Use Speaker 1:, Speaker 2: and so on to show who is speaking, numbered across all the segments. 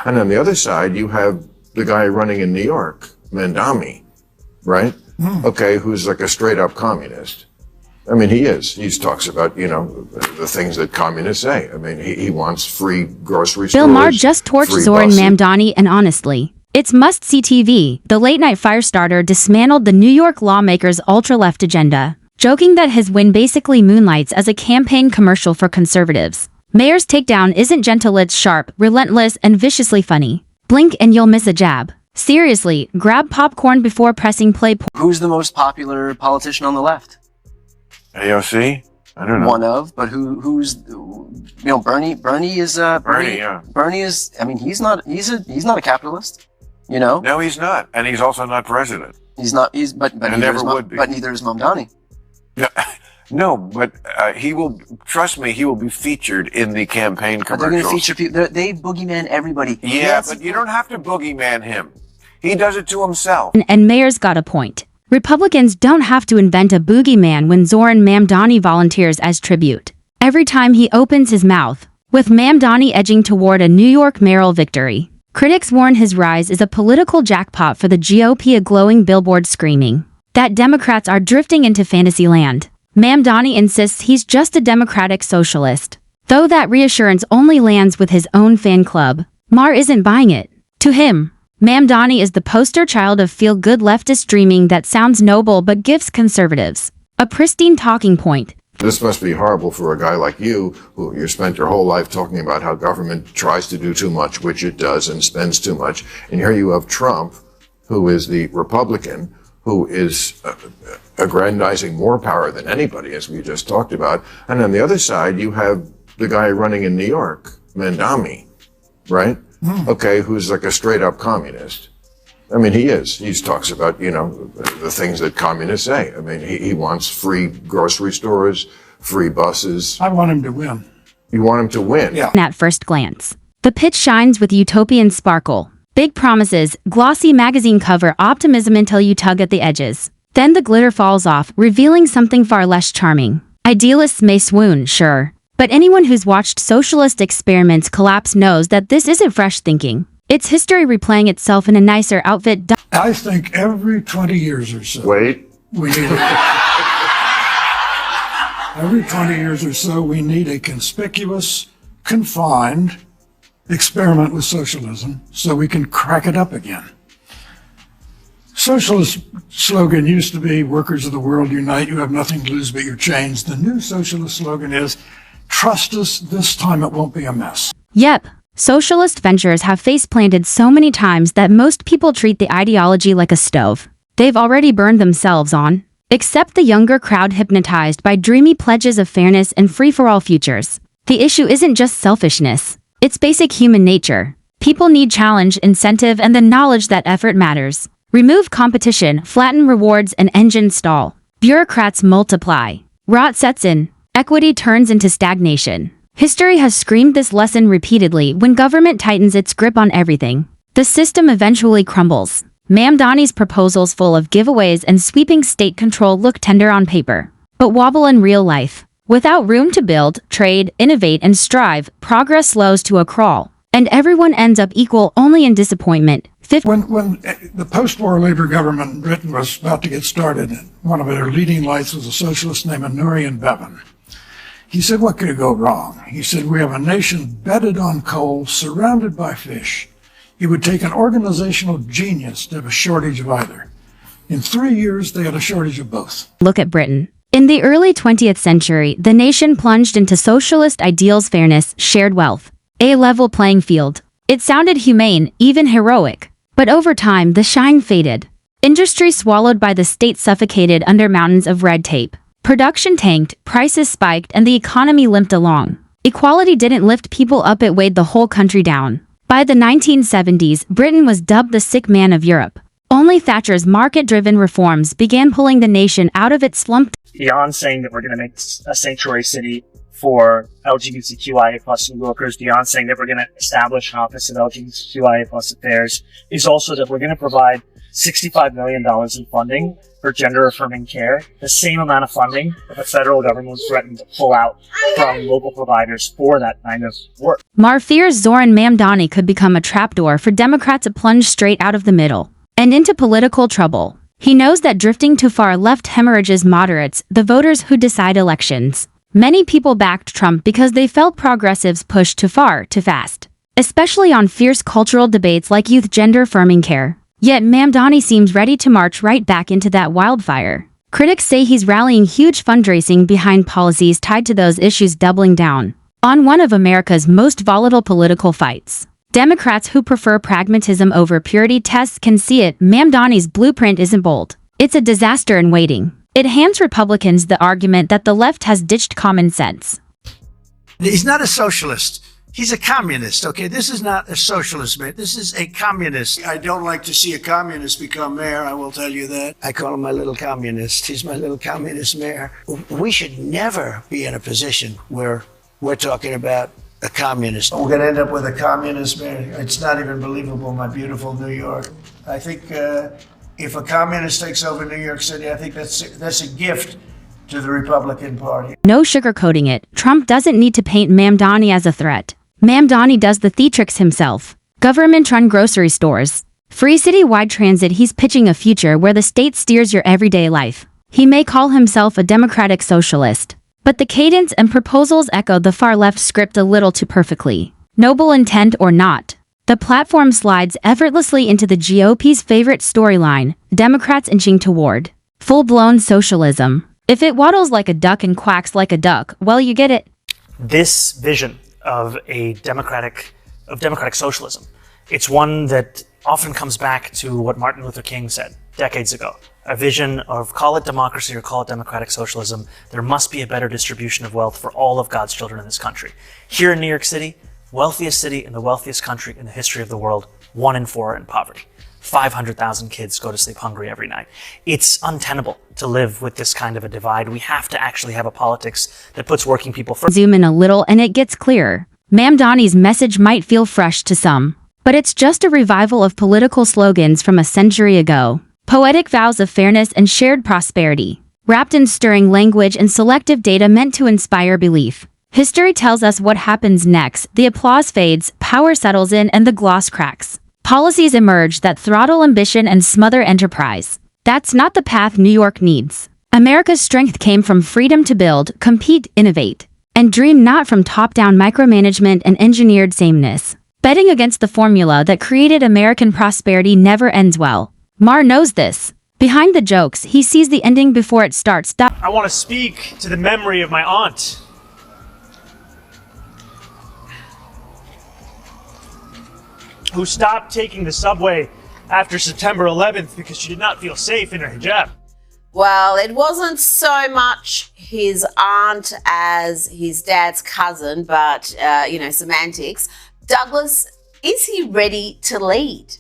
Speaker 1: And on the other side, you have the guy running in New York, Mamdani, right? Okay, who's like a straight up communist. I mean, he is. He talks about, the things that communists say. I mean, he wants free grocery stores.
Speaker 2: Bill Maher just torched Zohran Mamdani, and honestly, it's must-see TV. The late-night firestarter dismantled the New York lawmaker's ultra-left agenda, joking that his win basically moonlights as a campaign commercial for conservatives. Maher's takedown isn't gentle, it's sharp, relentless, and viciously funny. Blink and you'll miss a jab. Seriously, grab popcorn before pressing play.
Speaker 3: Who's the most popular politician on the left?
Speaker 1: AOC? I don't know.
Speaker 3: One of, but who's Bernie? Bernie is
Speaker 1: Bernie, yeah.
Speaker 3: Bernie is. I mean, he's not a capitalist.
Speaker 1: No, he's not, and he's also not president.
Speaker 3: He's not. But
Speaker 1: never would be.
Speaker 3: But neither is Mamdani.
Speaker 1: No, but he will. Trust me, he will be featured in the campaign commercials.
Speaker 3: They're going to feature people. They boogeyman everybody.
Speaker 1: Yeah, but you don't have to boogeyman him. He does it to himself.
Speaker 2: And Maher's got a point. Republicans don't have to invent a boogeyman when Zohran Mamdani volunteers as tribute. Every time he opens his mouth, with Mamdani edging toward a New York mayoral victory. Critics warn his rise is a political jackpot for the GOP, a glowing billboard screaming that Democrats are drifting into fantasy land. Mamdani insists he's just a democratic socialist, though that reassurance only lands with his own fan club. Maher isn't buying it. To him, Mamdani is the poster child of feel-good leftist dreaming that sounds noble but gives conservatives a pristine talking point.
Speaker 1: This must be horrible for a guy like you, who you spent your whole life talking about how government tries to do too much, which it does, and spends too much. And here you have Trump, who is the Republican, who is aggrandizing more power than anybody, as we just talked about. And on the other side, you have the guy running in New York, Mamdani, right? Okay, who's like a straight up communist. I mean, he is. He talks about, the things that communists say. I mean, he wants free grocery stores, free buses.
Speaker 4: I want him to win.
Speaker 1: You want him to win?
Speaker 4: Yeah.
Speaker 2: At first glance, the pitch shines with utopian sparkle. Big promises, glossy magazine cover optimism until you tug at the edges. Then the glitter falls off, revealing something far less charming. Idealists may swoon, sure. But anyone who's watched socialist experiments collapse knows that this isn't fresh thinking. It's history replaying itself in a nicer outfit.
Speaker 4: I think every 20 years or so.
Speaker 1: Wait.
Speaker 4: We need every 20 years or so, we need a conspicuous, confined experiment with socialism so we can crack it up again. Socialist slogan used to be, workers of the world unite, you have nothing to lose but your chains. The new socialist slogan is, trust us, this time it won't be a mess.
Speaker 2: Yep. Socialist ventures have face-planted so many times that most people treat the ideology like a stove they've already burned themselves on. Except the younger crowd hypnotized by dreamy pledges of fairness and free-for-all futures. The issue isn't just selfishness. It's basic human nature. People need challenge, incentive, and the knowledge that effort matters. Remove competition, flatten rewards, and engine stall. Bureaucrats multiply. Rot sets in. Equity turns into stagnation. History has screamed this lesson repeatedly. When government tightens its grip on everything, the system eventually crumbles. Mamdani's proposals, full of giveaways and sweeping state control, look tender on paper, but wobble in real life. Without room to build, trade, innovate, and strive, progress slows to a crawl, and everyone ends up equal only in disappointment.
Speaker 4: When the post-war Labour government in Britain was about to get started, one of their leading lights was a socialist named Nurian Bevan. He said, what could go wrong? He said, we have a nation bedded on coal, surrounded by fish. It would take an organizational genius to have a shortage of either. In 3 years, they had a shortage of both.
Speaker 2: Look at Britain. In the early 20th century, the nation plunged into socialist ideals: fairness, shared wealth, a level playing field. It sounded humane, even heroic. But over time, the shine faded. Industry swallowed by the state suffocated under mountains of red tape. Production tanked, prices spiked, and the economy limped along. Equality didn't lift people up, it weighed the whole country down. By the 1970s, Britain was dubbed the sick man of Europe. Only Thatcher's market-driven reforms began pulling the nation out of its slump.
Speaker 5: Beyond saying that we're going to make a sanctuary city for LGBTQIA plus New Yorkers, beyond saying that we're going to establish an office of LGBTQIA plus affairs, is also that we're going to provide $65 million in funding for gender-affirming care, the same amount of funding that the federal government was threatening to pull out from local providers for that kind of work.
Speaker 2: Maher fears Zohran Mamdani could become a trapdoor for Democrats to plunge straight out of the middle and into political trouble. He knows that drifting too far left hemorrhages moderates, the voters who decide elections. Many people backed Trump because they felt progressives pushed too far, too fast, especially on fierce cultural debates like youth gender-affirming care. Yet Mamdani seems ready to march right back into that wildfire. Critics say he's rallying huge fundraising behind policies tied to those issues, doubling down on one of America's most volatile political fights. Democrats who prefer pragmatism over purity tests can see it. Mamdani's blueprint isn't bold. It's a disaster in waiting. It hands Republicans the argument that the left has ditched common sense.
Speaker 6: He's not a socialist. He's a communist, okay? This is not a socialist, man. This is a communist. I don't like to see a communist become mayor, I will tell you that. I call him my little communist. He's my little communist mayor. We should never be in a position where we're talking about a communist. We're going to end up with a communist mayor. It's not even believable, my beautiful New York. I think if a communist takes over New York City, I think that's a gift to the Republican Party.
Speaker 2: No sugarcoating it. Trump doesn't need to paint Mamdani as a threat. Mamdani does the theatrics himself. Government-run grocery stores, free citywide transit. He's pitching a future where the state steers your everyday life. He may call himself a democratic socialist, but the cadence and proposals echo the far-left script a little too perfectly. Noble intent or not, the platform slides effortlessly into the GOP's favorite storyline, Democrats inching toward full-blown socialism. If it waddles like a duck and quacks like a duck, well, you get it.
Speaker 5: This vision of democratic socialism, it's one that often comes back to what Martin Luther King said decades ago. A vision of, call it democracy or call it democratic socialism, there must be a better distribution of wealth for all of God's children in this country. Here in New York City, wealthiest city in the wealthiest country in the history of the world, 1 in 4 are in poverty. 500,000 kids go to sleep hungry every night. It's untenable to live with this kind of a divide. We have to actually have a politics that puts working people first.
Speaker 2: Zoom in a little and it gets clearer. Mamdani's message might feel fresh to some, but it's just a revival of political slogans from a century ago. Poetic vows of fairness and shared prosperity, wrapped in stirring language and selective data meant to inspire belief. History tells us what happens next. The applause fades, power settles in, and the gloss cracks. Policies emerge that throttle ambition and smother enterprise. That's not the path New York needs. America's strength came from freedom to build, compete, innovate, and dream, not from top-down micromanagement and engineered sameness. Betting against the formula that created American prosperity never ends well. Maher knows this. Behind the jokes, he sees the ending before it starts.
Speaker 5: I want to speak to the memory of my aunt, who stopped taking the subway after September 11th because she did not feel safe in her hijab.
Speaker 7: Well, it wasn't so much his aunt as his dad's cousin, but, semantics. Douglas, is he ready to lead?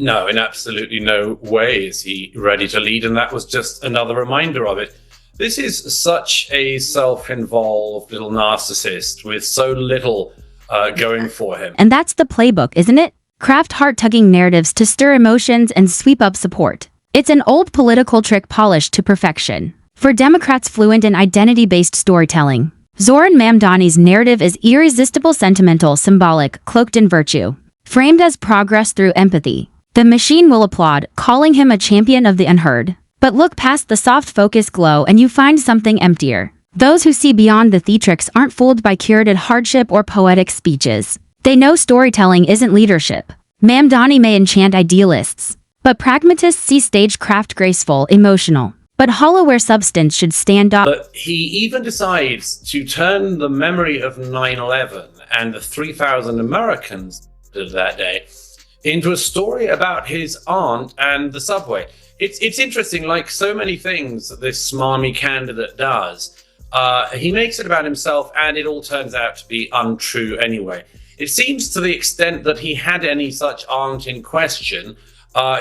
Speaker 8: No, in absolutely no way is he ready to lead, and that was just another reminder of it. This is such a self-involved little narcissist with so little going for him.
Speaker 2: And that's the playbook, isn't it? Craft heart-tugging narratives to stir emotions and sweep up support. It's an old political trick polished to perfection. For Democrats fluent in identity-based storytelling, Zohran Mamdani's narrative is irresistible, sentimental, symbolic, cloaked in virtue. Framed as progress through empathy, the machine will applaud, calling him a champion of the unheard. But look past the soft focus glow and you find something emptier. Those who see beyond the theatrics aren't fooled by curated hardship or poetic speeches. They know storytelling isn't leadership. Mamdani may enchant idealists, but pragmatists see stagecraft graceful, emotional, but hollow where substance should stand up.
Speaker 8: But he even decides to turn the memory of 9/11 and the 3,000 Americans of that day into a story about his aunt and the subway. It's interesting, like so many things that this smarmy candidate does, he makes it about himself and it all turns out to be untrue anyway. It seems to the extent that he had any such aunt in question,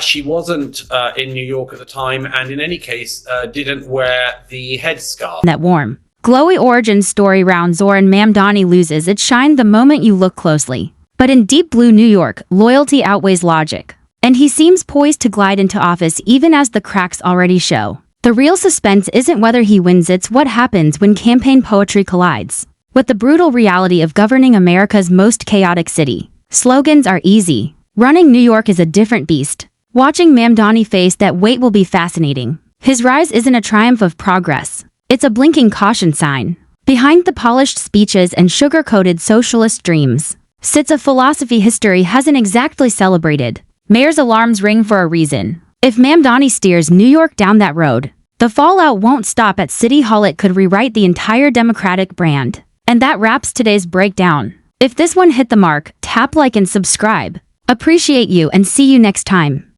Speaker 8: she wasn't in New York at the time, and in any case, didn't wear the headscarf.
Speaker 2: That warm, glowy origin story round Zohran Mamdani loses its shine the moment you look closely. But in deep blue New York, loyalty outweighs logic. And he seems poised to glide into office even as the cracks already show. The real suspense isn't whether he wins, it's what happens when campaign poetry collides with the brutal reality of governing America's most chaotic city. Slogans are easy. Running New York is a different beast. Watching Mamdani face that weight will be fascinating. His rise isn't a triumph of progress. It's a blinking caution sign. Behind the polished speeches and sugar-coated socialist dreams sits a philosophy history hasn't exactly celebrated. Mayor's alarms ring for a reason. If Mamdani steers New York down that road, the fallout won't stop at City Hall. It could rewrite the entire Democratic brand. And that wraps today's breakdown. If this one hit the mark, tap like and subscribe. Appreciate you and see you next time.